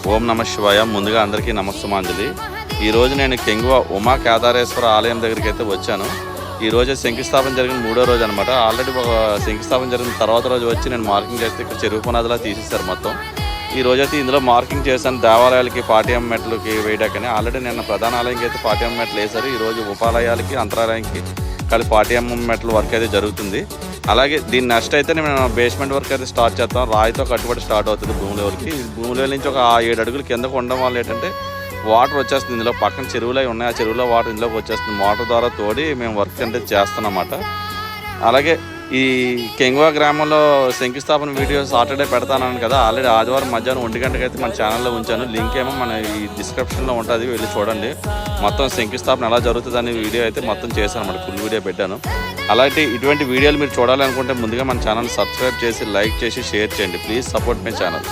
ఓం నమ శివాయ. ముందుగా అందరికీ నమస్సుమాంజలి. ఈరోజు నేను కెంగువ ఉమా కేదారేశ్వర ఆలయం దగ్గరికి అయితే వచ్చాను. ఈరోజు శంకుస్థాపన జరిగిన 3వ రోజు అనమాట. ఆల్రెడీ శంకుస్థాపన జరిగిన తర్వాత రోజు వచ్చి నేను మార్కింగ్ చేస్తే ఇక్కడ చెరువు పునాదిలా తీసేశారు మొత్తం. ఈ రోజైతే ఇందులో మార్కింగ్ చేశాను. దేవాలయాలకి పాఠ్యం మెట్లకి వేయడాకని. ఆల్రెడీ నిన్న ప్రధాన ఆలయంకి అయితే పాఠ్యం మెట్లు వేశారు. ఈరోజు ఉపాలయాలకి అంతరాలయానికి కలిపి పాఠ్యం మెట్ల వర్క్ అయితే జరుగుతుంది. అలాగే దీని నెక్స్ట్ అయితే నేను బేస్మెంట్ వర్క్ అయితే స్టార్ట్ చేస్తాం. రాయితో కట్టుబడి స్టార్ట్ అవుతుంది భూమి లెవెల్కి. భూమి లెవెల్ నుంచి ఒక 7 అడుగులు కిందకు ఉండడం వల్ల ఏంటంటే వాటర్ వచ్చేస్తుంది. ఇందులో పక్కన చెరువులు ఉన్నాయి. ఆ చెరువులో వాటర్ ఇందులోకి వచ్చేస్తుంది. మోటార్ ద్వారా తోడి మేము వర్క్ అంటే చేస్తామన్నమాట. అలాగే ఈ కెంగువ గ్రామంలో శంకుస్థాపన వీడియో సాటర్డే పెడతానని కదా. ఆల్రెడీ ఆదివారం మధ్యాహ్నం 1 గంటకి అయితే మన ఛానల్లో ఉంచాను. లింక్ ఏమో మన ఈ డిస్క్రిప్షన్లో ఉంటుంది, వెళ్ళి చూడండి. మొత్తం శంకుస్థాపన ఎలా జరుగుతుంది అనే వీడియో అయితే మొత్తం చేశాను అన్నమాట. ఫుల్ వీడియో పెట్టాను. అలాంటి ఇటువంటి వీడియోలు మీరు చూడాలనుకుంటే ముందుగా మన ఛానల్ సబ్స్క్రైబ్ చేసి, లైక్ చేసి, షేర్ చేయండి. Please support my channel.